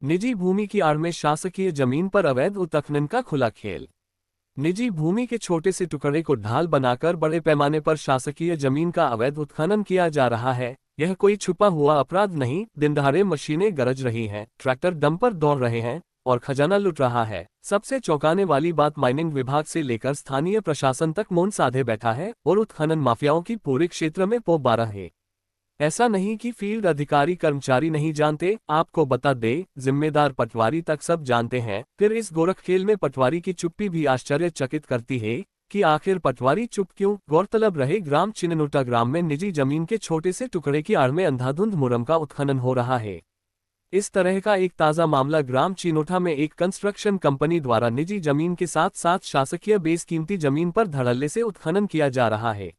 निजी भूमि की आड़ में शासकीय जमीन पर अवैध उत्खनन का खुला खेल। निजी भूमि के छोटे से टुकड़े को ढाल बनाकर बड़े पैमाने पर शासकीय जमीन का अवैध उत्खनन किया जा रहा है। यह कोई छुपा हुआ अपराध नहीं, दिन दहाड़े मशीनें गरज रही हैं, ट्रैक्टर डंपर दौड़ रहे हैं और खजाना लुट रहा है। सबसे चौंकाने वाली बात, माइनिंग विभाग से लेकर स्थानीय प्रशासन तक मौन साधे बैठा है और उत्खनन माफियाओं की पूरे क्षेत्र में पोबारा है। ऐसा नहीं कि फील्ड अधिकारी कर्मचारी नहीं जानते, आपको बता दे, जिम्मेदार पटवारी तक सब जानते हैं। फिर इस गोरखखेल में पटवारी की चुप्पी भी आश्चर्यचकित करती है कि आखिर पटवारी चुप क्यों। गौरतलब रहे, ग्राम चिन्नोटा ग्राम में निजी जमीन के छोटे से टुकड़े की आड़ में अंधाधुंध मुरम का उत्खनन हो रहा है। इस तरह का एक ताज़ा मामला ग्राम चिनोटा में एक कंस्ट्रक्शन कंपनी द्वारा निजी जमीन के साथ साथ शासकीय बेसकीमती जमीन पर धड़ल्ले से उत्खनन किया जा रहा है।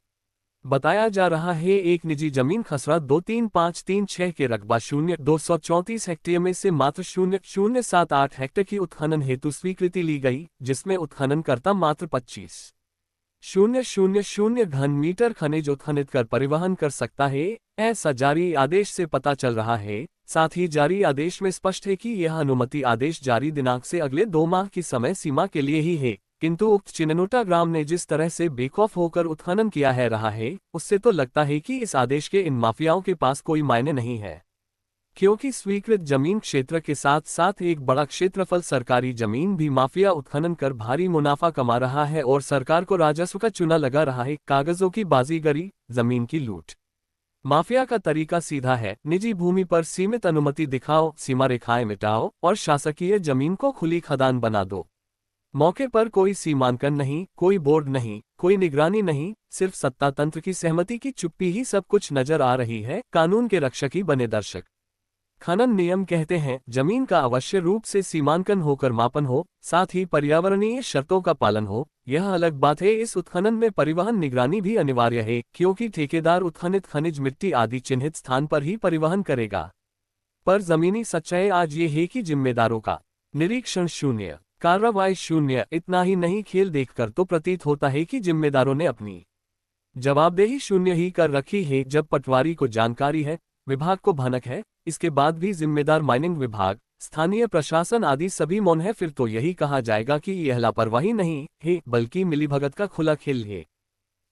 बताया जा रहा है, एक निजी जमीन खसरा 23536 के रकबा 0234 हेक्टेयर में से मात्र 0078 हेक्टेयर की उत्खनन हेतु स्वीकृति ली गई, जिसमें उत्खननकर्ता मात्र 25,000 घन मीटर खनिज उत्खनित कर परिवहन कर सकता है, ऐसा जारी आदेश से पता चल रहा है। साथ ही जारी आदेश में स्पष्ट है कि यह अनुमति आदेश जारी दिनांक से अगले 2 माह की समय सीमा के लिए ही है। किंतु उक्त चिन्नोटा ग्राम ने जिस तरह से बेखौफ होकर उत्खनन किया है रहा है, उससे तो लगता है कि इस आदेश के इन माफियाओं के पास कोई मायने नहीं है। क्योंकि स्वीकृत जमीन क्षेत्र के साथ साथ एक बड़ा क्षेत्रफल सरकारी जमीन भी माफिया उत्खनन कर भारी मुनाफा कमा रहा है और सरकार को राजस्व का चूना लगा रहा है। कागजों की बाजीगरी, जमीन की लूट। माफिया का तरीका सीधा है, निजी भूमि पर सीमित अनुमति दिखाओ, सीमा रेखाएं मिटाओ और शासकीय जमीन को खुली खदान बना दो। मौके पर कोई सीमांकन नहीं, कोई बोर्ड नहीं, कोई निगरानी नहीं, सिर्फ सत्ता तंत्र की सहमति की चुप्पी ही सब कुछ नजर आ रही है। कानून के रक्षक ही बने दर्शक। खनन नियम कहते हैं, जमीन का अवश्य रूप से सीमांकन होकर मापन हो, साथ ही पर्यावरणीय शर्तों का पालन हो। यह अलग बात है, इस उत्खनन में परिवहन निगरानी भी अनिवार्य है, क्योंकि ठेकेदार उत्खनित खनिज मिट्टी आदि चिन्हित स्थान पर ही परिवहन करेगा। पर जमीनी सच्चाई आज ये है कि जिम्मेदारों का निरीक्षण शून्य, कार्रवाई शून्य। इतना ही नहीं, खेल देखकर तो प्रतीत होता है कि जिम्मेदारों ने अपनी जवाबदेही शून्य ही कर रखी है। जब पटवारी को जानकारी है, विभाग को भनक है, इसके बाद भी जिम्मेदार माइनिंग विभाग, स्थानीय प्रशासन आदि सभी मौन है, फिर तो यही कहा जाएगा कि यह लापरवाही नहीं है बल्कि मिलीभगत का खुला खेल है।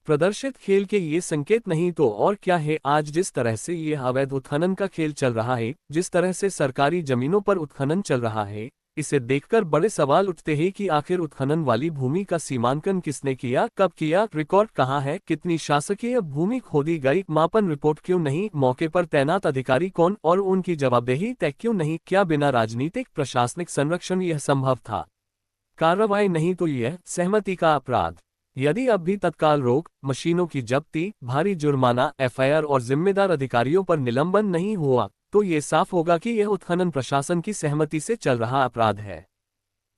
प्रदर्शित खेल के ये संकेत नहीं तो और क्या है। आज जिस तरह से यह अवैध उत्खनन का खेल चल रहा है, जिस तरह से सरकारी जमीनों पर उत्खनन चल रहा है, इसे देखकर बड़े सवाल उठते हैं कि आखिर उत्खनन वाली भूमि का सीमांकन किसने किया, कब किया, रिकॉर्ड कहाँ है, कितनी शासकीय भूमि खोदी गई, मापन रिपोर्ट क्यों नहीं, मौके पर तैनात अधिकारी कौन और उनकी जवाबदेही तय क्यों नहीं। क्या बिना राजनीतिक प्रशासनिक संरक्षण यह संभव था? कार्रवाई नहीं तो यह सहमति का अपराध। यदि अब भी तत्काल रोक, मशीनों की जब्ती, भारी जुर्माना, एफआईआर और जिम्मेदार अधिकारियों पर निलंबन नहीं हुआ, तो ये साफ होगा कि यह उत्खनन प्रशासन की सहमति से चल रहा अपराध है।